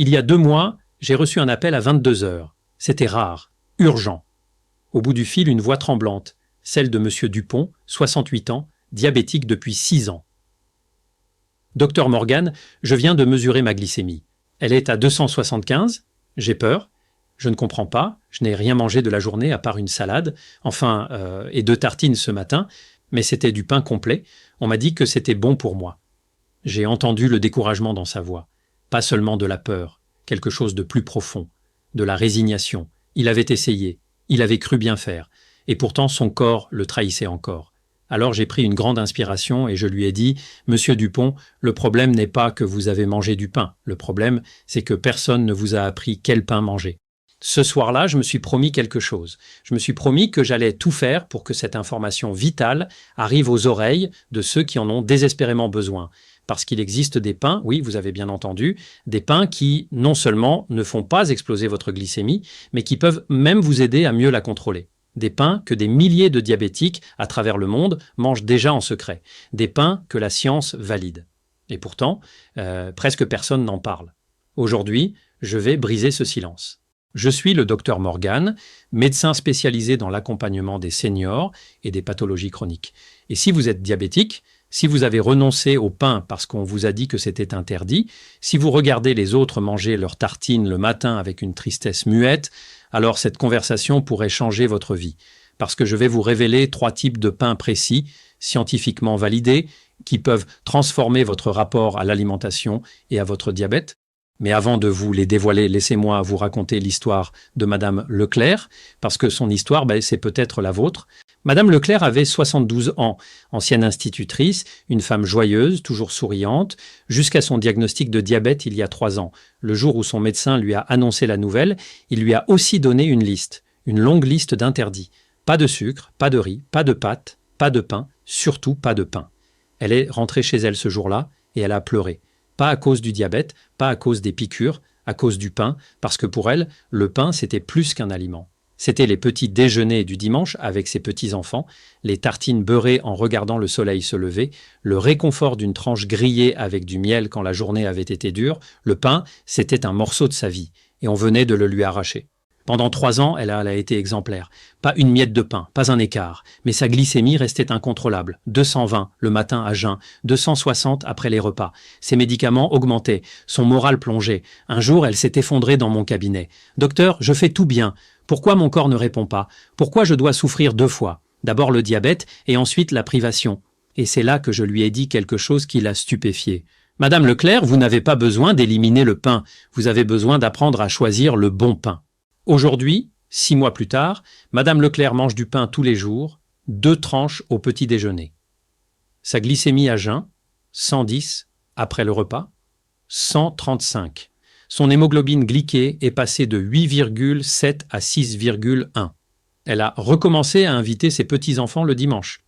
Il y a 2 mois, j'ai reçu un appel à 22 heures. C'était rare, urgent. Au bout du fil, une voix tremblante, celle de Monsieur Dupont, 68 ans, diabétique depuis 6 ans. Docteur Morgan, je viens de mesurer ma glycémie. Elle est à 275. J'ai peur. Je ne comprends pas. Je n'ai rien mangé de la journée à part une salade, et 2 tartines ce matin, mais c'était du pain complet. On m'a dit que c'était bon pour moi. J'ai entendu le découragement dans sa voix. Pas seulement de la peur, quelque chose de plus profond, de la résignation. Il avait essayé, il avait cru bien faire, et pourtant son corps le trahissait encore. Alors j'ai pris une grande inspiration et je lui ai dit « Monsieur Dupont, le problème n'est pas que vous avez mangé du pain. Le problème, c'est que personne ne vous a appris quel pain manger. » Ce soir-là, je me suis promis quelque chose. Je me suis promis que j'allais tout faire pour que cette information vitale arrive aux oreilles de ceux qui en ont désespérément besoin. Parce qu'il existe des pains, oui, vous avez bien entendu, des pains qui, non seulement ne font pas exploser votre glycémie, mais qui peuvent même vous aider à mieux la contrôler. Des pains que des milliers de diabétiques à travers le monde mangent déjà en secret. Des pains que la science valide. Et pourtant, presque personne n'en parle. Aujourd'hui, je vais briser ce silence. Je suis le docteur Morgan, médecin spécialisé dans l'accompagnement des seniors et des pathologies chroniques. Et si vous êtes diabétique, si vous avez renoncé au pain parce qu'on vous a dit que c'était interdit, si vous regardez les autres manger leurs tartines le matin avec une tristesse muette, alors cette conversation pourrait changer votre vie. Parce que je vais vous révéler 3 types de pain précis, scientifiquement validés, qui peuvent transformer votre rapport à l'alimentation et à votre diabète. Mais avant de vous les dévoiler, laissez-moi vous raconter l'histoire de Madame Leclerc, parce que son histoire, c'est peut-être la vôtre. Madame Leclerc avait 72 ans, ancienne institutrice, une femme joyeuse, toujours souriante, jusqu'à son diagnostic de diabète il y a 3 ans. Le jour où son médecin lui a annoncé la nouvelle, il lui a aussi donné une liste, une longue liste d'interdits. Pas de sucre, pas de riz, pas de pâtes, pas de pain, surtout pas de pain. Elle est rentrée chez elle ce jour-là et elle a pleuré. Pas à cause du diabète, pas à cause des piqûres, à cause du pain, parce que pour elle, le pain, c'était plus qu'un aliment. C'était les petits déjeuners du dimanche avec ses petits-enfants, les tartines beurrées en regardant le soleil se lever, le réconfort d'une tranche grillée avec du miel quand la journée avait été dure. Le pain, c'était un morceau de sa vie, et on venait de le lui arracher. Pendant 3 ans, elle a été exemplaire. Pas une miette de pain, pas un écart. Mais sa glycémie restait incontrôlable. 220 le matin à jeun, 260 après les repas. Ses médicaments augmentaient, son moral plongeait. Un jour, elle s'est effondrée dans mon cabinet. « Docteur, je fais tout bien. Pourquoi mon corps ne répond pas? Pourquoi je dois souffrir 2 fois? D'abord le diabète et ensuite la privation. » Et c'est là que je lui ai dit quelque chose qui l'a stupéfiée. « Madame Leclerc, vous n'avez pas besoin d'éliminer le pain. Vous avez besoin d'apprendre à choisir le bon pain. » Aujourd'hui, 6 mois plus tard, Madame Leclerc mange du pain tous les jours, 2 tranches au petit déjeuner. Sa glycémie à jeun, 110 après le repas, 135. Son hémoglobine glyquée est passée de 8,7 à 6,1. Elle a recommencé à inviter ses petits-enfants le dimanche.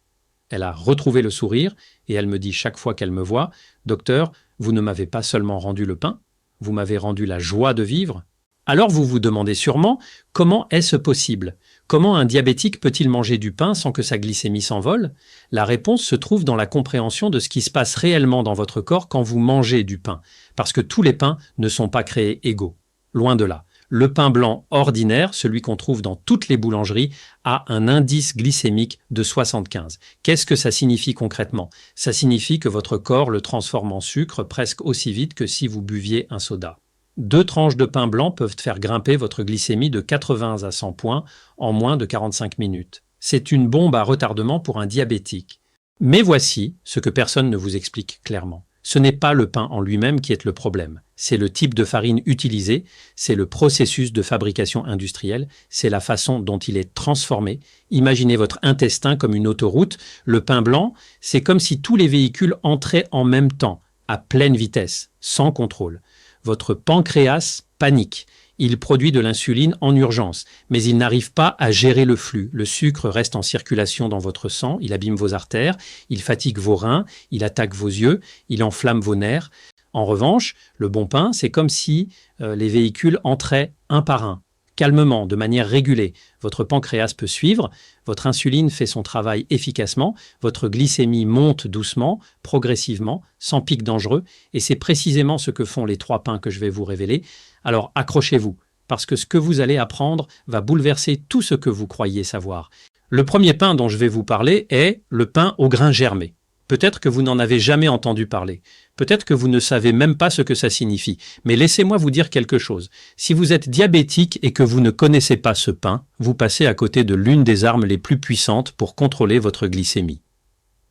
Elle a retrouvé le sourire et elle me dit chaque fois qu'elle me voit « Docteur, vous ne m'avez pas seulement rendu le pain, vous m'avez rendu la joie de vivre. » Alors vous vous demandez sûrement comment est-ce possible? Comment un diabétique peut-il manger du pain sans que sa glycémie s'envole? La réponse se trouve dans la compréhension de ce qui se passe réellement dans votre corps quand vous mangez du pain. Parce que tous les pains ne sont pas créés égaux. Loin de là. Le pain blanc ordinaire, celui qu'on trouve dans toutes les boulangeries, a un indice glycémique de 75. Qu'est-ce que ça signifie concrètement? Ça signifie que votre corps le transforme en sucre presque aussi vite que si vous buviez un soda. 2 tranches de pain blanc peuvent faire grimper votre glycémie de 80 à 100 points en moins de 45 minutes. C'est une bombe à retardement pour un diabétique. Mais voici ce que personne ne vous explique clairement. Ce n'est pas le pain en lui-même qui est le problème. C'est le type de farine utilisé, c'est le processus de fabrication industrielle, c'est la façon dont il est transformé. Imaginez votre intestin comme une autoroute. Le pain blanc, c'est comme si tous les véhicules entraient en même temps, à pleine vitesse, sans contrôle. Votre pancréas panique. Il produit de l'insuline en urgence, mais il n'arrive pas à gérer le flux. Le sucre reste en circulation dans votre sang, il abîme vos artères, il fatigue vos reins, il attaque vos yeux, il enflamme vos nerfs. En revanche, le bon pain, c'est comme si les véhicules entraient un par un, calmement, de manière régulée. Votre pancréas peut suivre, votre insuline fait son travail efficacement, votre glycémie monte doucement, progressivement, sans pic dangereux, et c'est précisément ce que font les 3 pains que je vais vous révéler. Alors accrochez-vous, parce que ce que vous allez apprendre va bouleverser tout ce que vous croyez savoir. Le premier pain dont je vais vous parler est le pain au grain germé. Peut-être que vous n'en avez jamais entendu parler. Peut-être que vous ne savez même pas ce que ça signifie. Mais laissez-moi vous dire quelque chose. Si vous êtes diabétique et que vous ne connaissez pas ce pain, vous passez à côté de l'une des armes les plus puissantes pour contrôler votre glycémie.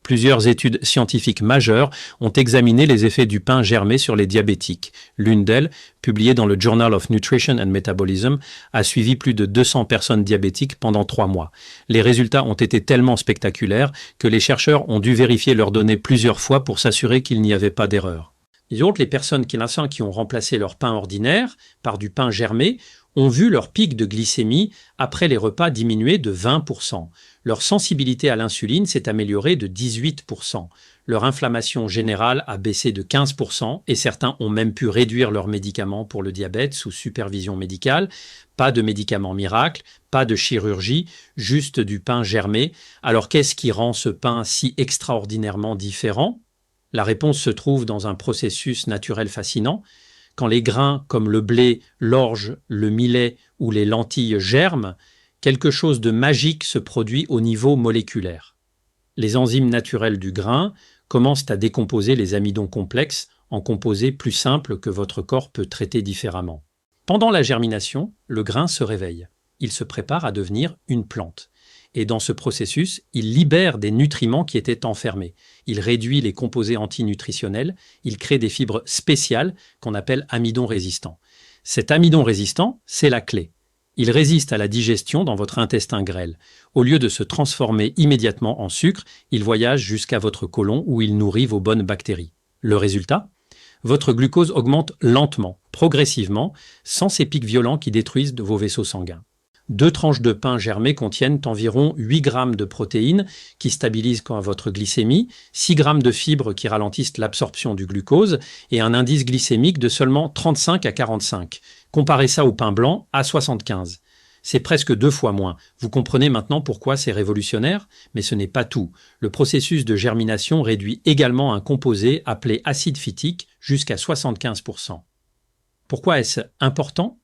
Plusieurs études scientifiques majeures ont examiné les effets du pain germé sur les diabétiques. L'une d'elles, publiée dans le Journal of Nutrition and Metabolism, a suivi plus de 200 personnes diabétiques pendant 3 mois. Les résultats ont été tellement spectaculaires que les chercheurs ont dû vérifier leurs données plusieurs fois pour s'assurer qu'il n'y avait pas d'erreur. Disons que les personnes qui ont remplacé leur pain ordinaire par du pain germé ont vu leur pic de glycémie après les repas diminuer de 20%. Leur sensibilité à l'insuline s'est améliorée de 18%. Leur inflammation générale a baissé de 15% et certains ont même pu réduire leurs médicaments pour le diabète sous supervision médicale. Pas de médicaments miracles, pas de chirurgie, juste du pain germé. Alors qu'est-ce qui rend ce pain si extraordinairement différent ? La réponse se trouve dans un processus naturel fascinant. Quand les grains comme le blé, l'orge, le millet ou les lentilles germent, quelque chose de magique se produit au niveau moléculaire. Les enzymes naturelles du grain commencent à décomposer les amidons complexes en composés plus simples que votre corps peut traiter différemment. Pendant la germination, le grain se réveille. Il se prépare à devenir une plante. Et dans ce processus, il libère des nutriments qui étaient enfermés. Il réduit les composés antinutritionnels, il crée des fibres spéciales qu'on appelle amidons résistants. Cet amidon résistant, c'est la clé. Il résiste à la digestion dans votre intestin grêle. Au lieu de se transformer immédiatement en sucre, il voyage jusqu'à votre côlon où il nourrit vos bonnes bactéries. Le résultat ? Votre glucose augmente lentement, progressivement, sans ces pics violents qui détruisent vos vaisseaux sanguins. 2 tranches de pain germé contiennent environ 8 grammes de protéines qui stabilisent votre glycémie, 6 grammes de fibres qui ralentissent l'absorption du glucose et un indice glycémique de seulement 35 à 45. Comparez ça au pain blanc à 75. C'est presque 2 fois moins. Vous comprenez maintenant pourquoi c'est révolutionnaire ? Mais ce n'est pas tout. Le processus de germination réduit également un composé appelé acide phytique jusqu'à 75%. Pourquoi est-ce important ?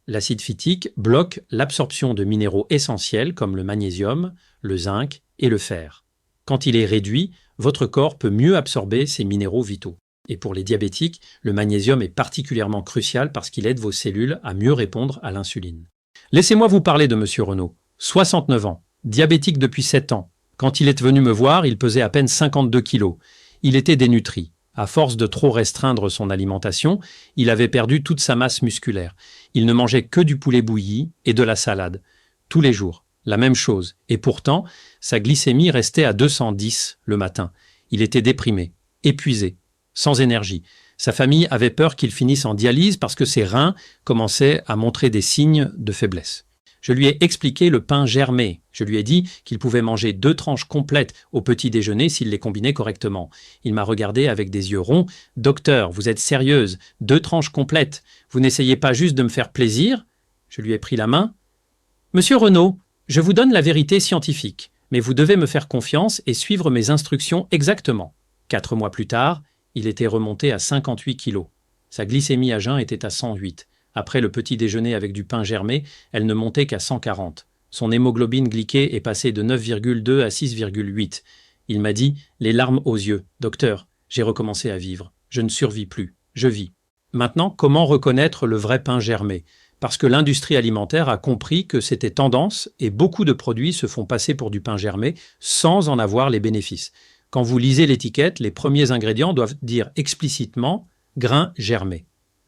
L'acide phytique bloque l'absorption de minéraux essentiels comme le magnésium, le zinc et le fer. Quand il est réduit, votre corps peut mieux absorber ces minéraux vitaux. Et pour les diabétiques, le magnésium est particulièrement crucial parce qu'il aide vos cellules à mieux répondre à l'insuline. Laissez-moi vous parler de M. Renaud, 69 ans, diabétique depuis 7 ans. Quand il est venu me voir, il pesait à peine 52 kilos. Il était dénutri. À force de trop restreindre son alimentation, il avait perdu toute sa masse musculaire. Il ne mangeait que du poulet bouilli et de la salade. Tous les jours, la même chose. Et pourtant, sa glycémie restait à 210 le matin. Il était déprimé, épuisé, sans énergie. Sa famille avait peur qu'il finisse en dialyse parce que ses reins commençaient à montrer des signes de faiblesse. Je lui ai expliqué le pain germé. Je lui ai dit qu'il pouvait manger 2 tranches complètes au petit déjeuner s'il les combinait correctement. Il m'a regardé avec des yeux ronds. « Docteur, vous êtes sérieuse, 2 tranches complètes. Vous n'essayez pas juste de me faire plaisir ?» Je lui ai pris la main. « Monsieur Renaud, je vous donne la vérité scientifique, mais vous devez me faire confiance et suivre mes instructions exactement. » 4 mois plus tard, il était remonté à 58 kilos. Sa glycémie à jeun était à 108. Après le petit déjeuner avec du pain germé, elle ne montait qu'à 140. Son hémoglobine glyquée est passée de 9,2 à 6,8. Il m'a dit, les larmes aux yeux. « Docteur, j'ai recommencé à vivre. Je ne survis plus. Je vis. » Maintenant, comment reconnaître le vrai pain germé ? Parce que l'industrie alimentaire a compris que c'était tendance et beaucoup de produits se font passer pour du pain germé sans en avoir les bénéfices. Quand vous lisez l'étiquette, les premiers ingrédients doivent dire explicitement « grain germé »,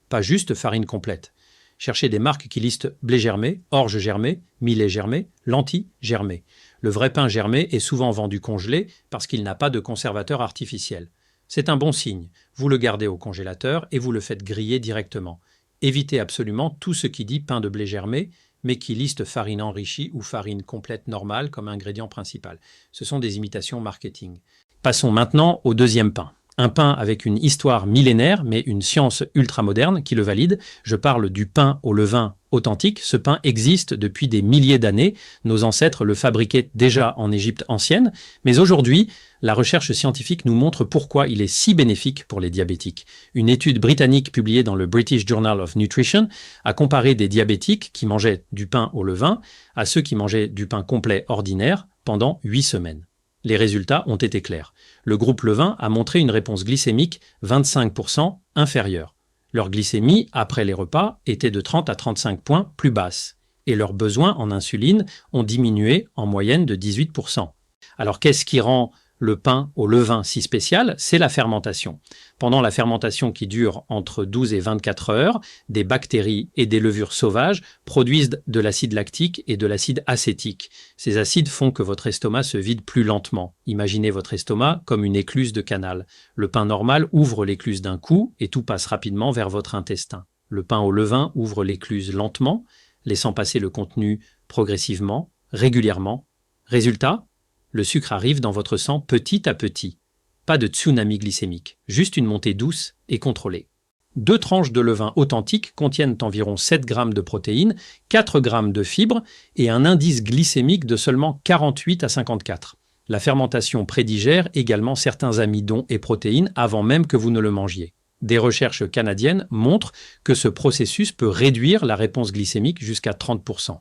pas juste farine complète. Cherchez des marques qui listent blé germé, orge germé, millet germé, lentilles germées. Le vrai pain germé est souvent vendu congelé parce qu'il n'a pas de conservateur artificiel. C'est un bon signe. Vous le gardez au congélateur et vous le faites griller directement. Évitez absolument tout ce qui dit pain de blé germé, mais qui liste farine enrichie ou farine complète normale comme ingrédient principal. Ce sont des imitations marketing. Passons maintenant au deuxième pain. Un pain avec une histoire millénaire, mais une science ultramoderne qui le valide. Je parle du pain au levain authentique. Ce pain existe depuis des milliers d'années. Nos ancêtres le fabriquaient déjà en Égypte ancienne. Mais aujourd'hui, la recherche scientifique nous montre pourquoi il est si bénéfique pour les diabétiques. Une étude britannique publiée dans le British Journal of Nutrition a comparé des diabétiques qui mangeaient du pain au levain à ceux qui mangeaient du pain complet ordinaire pendant 8 semaines. Les résultats ont été clairs. Le groupe levain a montré une réponse glycémique 25% inférieure. Leur glycémie, après les repas, était de 30 à 35 points plus basse. Et leurs besoins en insuline ont diminué en moyenne de 18%. Alors qu'est-ce qui rend le pain au levain si spécial? C'est la fermentation. Pendant la fermentation qui dure entre 12 et 24 heures, des bactéries et des levures sauvages produisent de l'acide lactique et de l'acide acétique. Ces acides font que votre estomac se vide plus lentement. Imaginez votre estomac comme une écluse de canal. Le pain normal ouvre l'écluse d'un coup et tout passe rapidement vers votre intestin. Le pain au levain ouvre l'écluse lentement, laissant passer le contenu progressivement, régulièrement. Résultat, le sucre arrive dans votre sang petit à petit. Pas de tsunami glycémique, juste une montée douce et contrôlée. 2 tranches de levain authentique contiennent environ 7 grammes de protéines, 4 grammes de fibres et un indice glycémique de seulement 48 à 54. La fermentation prédigère également certains amidons et protéines avant même que vous ne le mangiez. Des recherches canadiennes montrent que ce processus peut réduire la réponse glycémique jusqu'à 30%.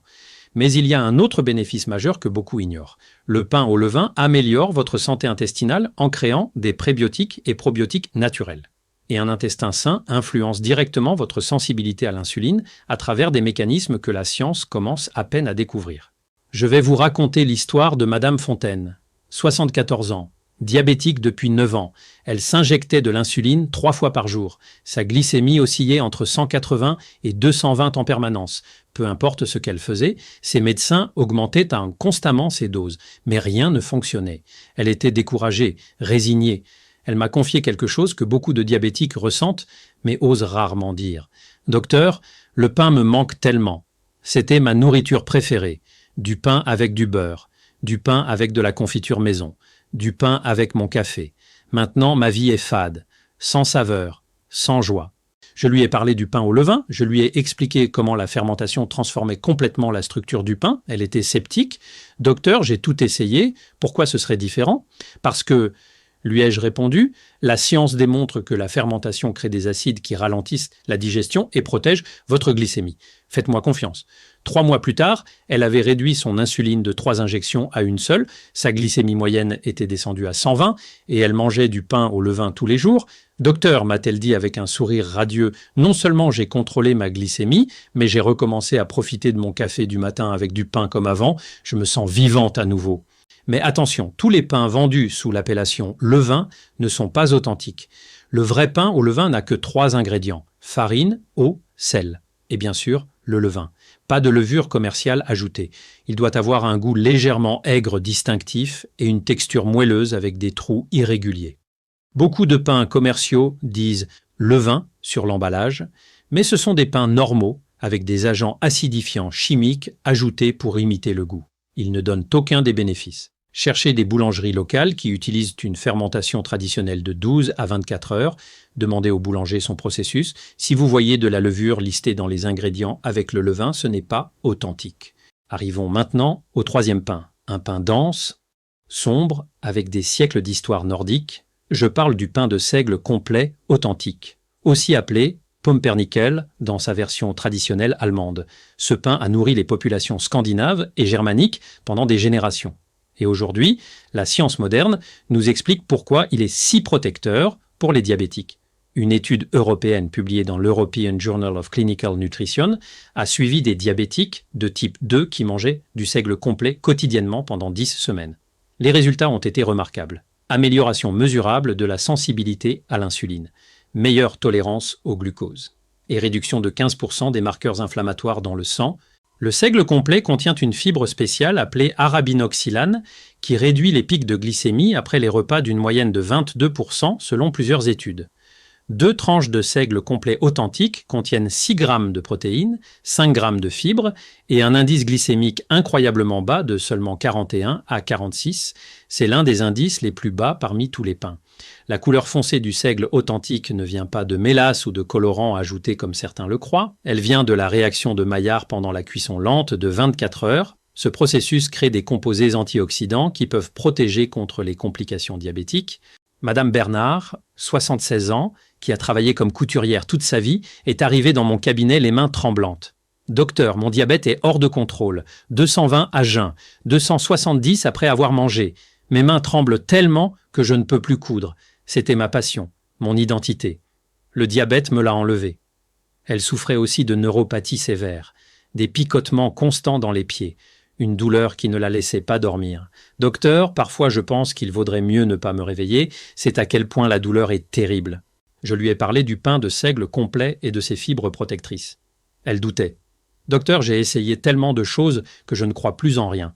Mais il y a un autre bénéfice majeur que beaucoup ignorent. Le pain au levain améliore votre santé intestinale en créant des prébiotiques et probiotiques naturels. Et un intestin sain influence directement votre sensibilité à l'insuline à travers des mécanismes que la science commence à peine à découvrir. Je vais vous raconter l'histoire de Madame Fontaine. 74 ans. Diabétique depuis 9 ans, elle s'injectait de l'insuline 3 fois par jour. Sa glycémie oscillait entre 180 et 220 en permanence. Peu importe ce qu'elle faisait, ses médecins augmentaient constamment ses doses, mais rien ne fonctionnait. Elle était découragée, résignée. Elle m'a confié quelque chose que beaucoup de diabétiques ressentent, mais osent rarement dire. « Docteur, le pain me manque tellement. C'était ma nourriture préférée. Du pain avec du beurre, du pain avec de la confiture maison. Du pain avec mon café. Maintenant, ma vie est fade, sans saveur, sans joie. » Je lui ai parlé du pain au levain, je lui ai expliqué comment la fermentation transformait complètement la structure du pain. Elle était sceptique. « Docteur, j'ai tout essayé. Pourquoi ce serait différent ? » Parce que, lui ai-je répondu, la science démontre que la fermentation crée des acides qui ralentissent la digestion et protègent votre glycémie. Faites-moi confiance. 3 mois plus tard, elle avait réduit son insuline de 3 injections à une seule, sa glycémie moyenne était descendue à 120 et elle mangeait du pain au levain tous les jours. « Docteur, m'a-t-elle dit avec un sourire radieux, non seulement j'ai contrôlé ma glycémie, mais j'ai recommencé à profiter de mon café du matin avec du pain comme avant, je me sens vivante à nouveau. » Mais attention, tous les pains vendus sous l'appellation levain ne sont pas authentiques. Le vrai pain au levain n'a que 3 ingrédients, farine, eau, sel. Et bien sûr, le levain. Pas de levure commerciale ajoutée. Il doit avoir un goût légèrement aigre distinctif et une texture moelleuse avec des trous irréguliers. Beaucoup de pains commerciaux disent levain sur l'emballage, mais ce sont des pains normaux avec des agents acidifiants chimiques ajoutés pour imiter le goût. Ils ne donnent aucun des bénéfices. Cherchez des boulangeries locales qui utilisent une fermentation traditionnelle de 12 à 24 heures. Demandez au boulanger son processus. Si vous voyez de la levure listée dans les ingrédients avec le levain, ce n'est pas authentique. Arrivons maintenant au 3e pain. Un pain dense, sombre, avec des siècles d'histoire nordique. Je parle du pain de seigle complet authentique, aussi appelé Pumpernickel dans sa version traditionnelle allemande. Ce pain a nourri les populations scandinaves et germaniques pendant des générations. Et aujourd'hui, la science moderne nous explique pourquoi il est si protecteur pour les diabétiques. Une étude européenne publiée dans l'European Journal of Clinical Nutrition a suivi des diabétiques de type 2 qui mangeaient du seigle complet quotidiennement pendant 10 semaines. Les résultats ont été remarquables. Amélioration mesurable de la sensibilité à l'insuline, meilleure tolérance au glucose et réduction de 15% des marqueurs inflammatoires dans le sang. Le seigle complet contient une fibre spéciale appelée arabinoxylane qui réduit les pics de glycémie après les repas d'une moyenne de 22% selon plusieurs études. 2 tranches de seigle complet authentique contiennent 6 grammes de protéines, 5 grammes de fibres et un indice glycémique incroyablement bas de seulement 41 à 46. C'est l'un des indices les plus bas parmi tous les pains. La couleur foncée du seigle authentique ne vient pas de mélasse ou de colorant ajouté comme certains le croient. Elle vient de la réaction de Maillard pendant la cuisson lente de 24 heures. Ce processus crée des composés antioxydants qui peuvent protéger contre les complications diabétiques. Madame Bernard, 76 ans, qui a travaillé comme couturière toute sa vie, est arrivée dans mon cabinet les mains tremblantes. Docteur, mon diabète est hors de contrôle. 220 à jeun, 270 après avoir mangé. Mes mains tremblent tellement que je ne peux plus coudre. C'était ma passion, mon identité. Le diabète me l'a enlevé. Elle souffrait aussi de neuropathie sévère, des picotements constants dans les pieds, une douleur qui ne la laissait pas dormir. Docteur, parfois je pense qu'il vaudrait mieux ne pas me réveiller, c'est à quel point la douleur est terrible. Je lui ai parlé du pain de seigle complet et de ses fibres protectrices. Elle doutait. Docteur, j'ai essayé tellement de choses que je ne crois plus en rien.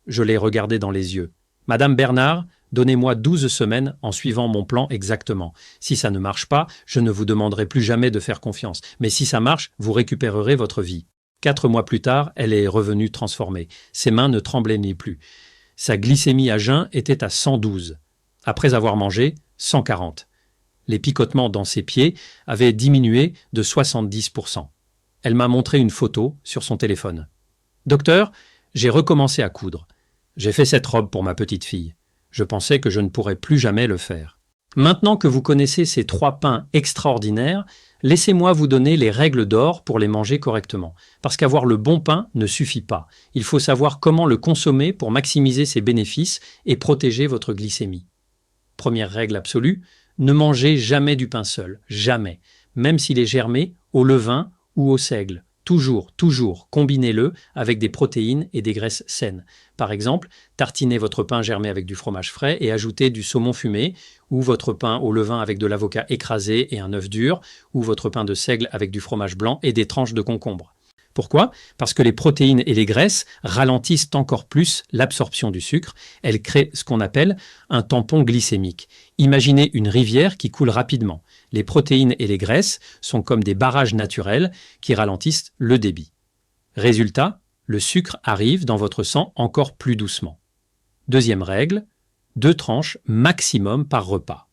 Je l'ai regardée dans les yeux. Madame Bernard, donnez-moi 12 semaines en suivant mon plan exactement. Si ça ne marche pas, je ne vous demanderai plus jamais de faire confiance. Mais si ça marche, vous récupérerez votre vie. 4 mois plus tard, elle est revenue transformée. Ses mains ne tremblaient ni plus. Sa glycémie à jeun était à 112. Après avoir mangé, 140. Les picotements dans ses pieds avaient diminué de 70%. Elle m'a montré une photo sur son téléphone. Docteur, j'ai recommencé à coudre. J'ai fait cette robe pour ma petite fille. Je pensais que je ne pourrais plus jamais le faire. Maintenant que vous connaissez ces 3 pains extraordinaires, laissez-moi vous donner les règles d'or pour les manger correctement. Parce qu'avoir le bon pain ne suffit pas. Il faut savoir comment le consommer pour maximiser ses bénéfices et protéger votre glycémie. Première règle absolue, ne mangez jamais du pain seul. Jamais. Même s'il est germé, au levain ou au seigle. Toujours, combinez-le avec des protéines et des graisses saines. Par exemple, tartinez votre pain germé avec du fromage frais et ajoutez du saumon fumé, ou votre pain au levain avec de l'avocat écrasé et un œuf dur, ou votre pain de seigle avec du fromage blanc et des tranches de concombre. Pourquoi? Parce que les protéines et les graisses ralentissent encore plus l'absorption du sucre. Elles créent ce qu'on appelle un tampon glycémique. Imaginez une rivière qui coule rapidement. Les protéines et les graisses sont comme des barrages naturels qui ralentissent le débit. Résultat, le sucre arrive dans votre sang encore plus doucement. Deuxième règle, 2 tranches maximum par repas.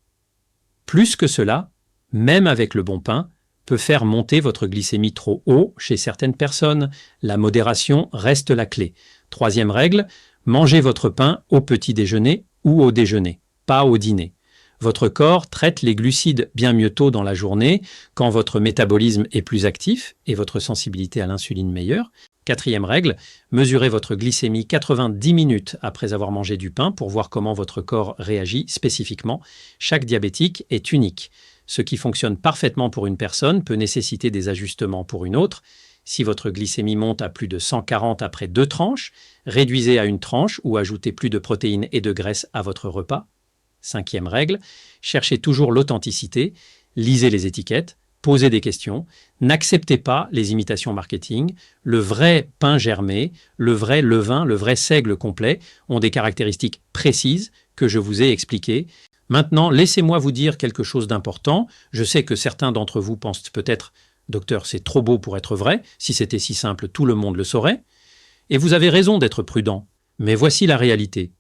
Plus que cela, même avec le bon pain, peut faire monter votre glycémie trop haut chez certaines personnes. La modération reste la clé. Troisième règle, mangez votre pain au petit déjeuner ou au déjeuner, pas au dîner. Votre corps traite les glucides bien mieux tôt dans la journée, quand votre métabolisme est plus actif et votre sensibilité à l'insuline meilleure. Quatrième règle, mesurez votre glycémie 90 minutes après avoir mangé du pain pour voir comment votre corps réagit spécifiquement. Chaque diabétique est unique. Ce qui fonctionne parfaitement pour une personne peut nécessiter des ajustements pour une autre. Si votre glycémie monte à plus de 140 après 2 tranches, réduisez à 1 tranche ou ajoutez plus de protéines et de graisses à votre repas. Cinquième règle, cherchez toujours l'authenticité, lisez les étiquettes, posez des questions, n'acceptez pas les imitations marketing. Le vrai pain germé, le vrai levain, le vrai seigle complet ont des caractéristiques précises que je vous ai expliquées. Maintenant, laissez-moi vous dire quelque chose d'important. Je sais que certains d'entre vous pensent peut-être « Docteur, c'est trop beau pour être vrai. Si c'était si simple, tout le monde le saurait. » Et vous avez raison d'être prudent. Mais voici la réalité.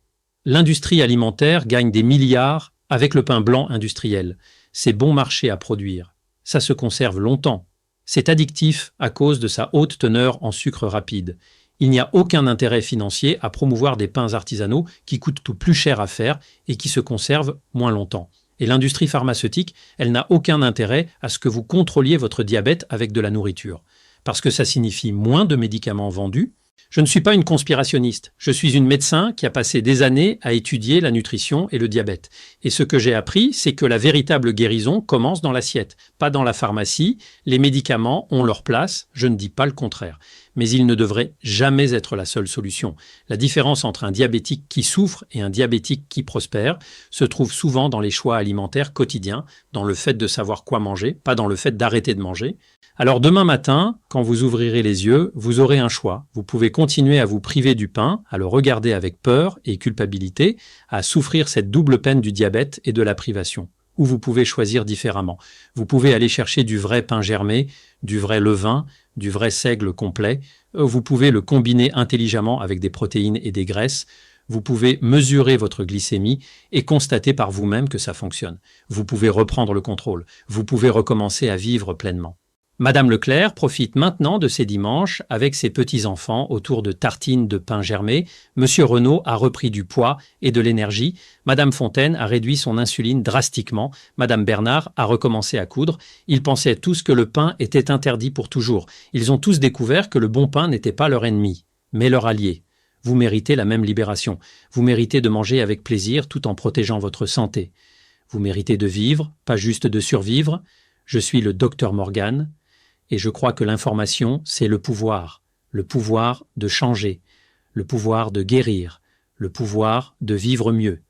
L'industrie alimentaire gagne des milliards avec le pain blanc industriel. C'est bon marché à produire. Ça se conserve longtemps. C'est addictif à cause de sa haute teneur en sucre rapide. Il n'y a aucun intérêt financier à promouvoir des pains artisanaux qui coûtent tout plus cher à faire et qui se conservent moins longtemps. Et l'industrie pharmaceutique, elle n'a aucun intérêt à ce que vous contrôliez votre diabète avec de la nourriture. Parce que ça signifie moins de médicaments vendus. Je ne suis pas une conspirationniste. Je suis une médecin qui a passé des années à étudier la nutrition et le diabète. Et ce que j'ai appris, c'est que la véritable guérison commence dans l'assiette, pas dans la pharmacie. Les médicaments ont leur place, je ne dis pas le contraire. Mais ils ne devraient jamais être la seule solution. La différence entre un diabétique qui souffre et un diabétique qui prospère se trouve souvent dans les choix alimentaires quotidiens, dans le fait de savoir quoi manger, pas dans le fait d'arrêter de manger. Alors demain matin, quand vous ouvrirez les yeux, vous aurez un choix. Vous pouvez continuer à vous priver du pain, à le regarder avec peur et culpabilité, à souffrir cette double peine du diabète et de la privation. Ou vous pouvez choisir différemment. Vous pouvez aller chercher du vrai pain germé, du vrai levain, du vrai seigle complet. Vous pouvez le combiner intelligemment avec des protéines et des graisses. Vous pouvez mesurer votre glycémie et constater par vous-même que ça fonctionne. Vous pouvez reprendre le contrôle. Vous pouvez recommencer à vivre pleinement. Madame Leclerc profite maintenant de ces dimanches avec ses petits-enfants autour de tartines de pain germé. Monsieur Renaud a repris du poids et de l'énergie. Madame Fontaine a réduit son insuline drastiquement. Madame Bernard a recommencé à coudre. Ils pensaient tous que le pain était interdit pour toujours. Ils ont tous découvert que le bon pain n'était pas leur ennemi, mais leur allié. Vous méritez la même libération. Vous méritez de manger avec plaisir tout en protégeant votre santé. Vous méritez de vivre, pas juste de survivre. Je suis le docteur Morgan. Et je crois que l'information, c'est le pouvoir de changer, le pouvoir de guérir, le pouvoir de vivre mieux.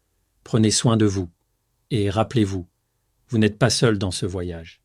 Prenez soin de vous. Et rappelez-vous, vous n'êtes pas seul dans ce voyage.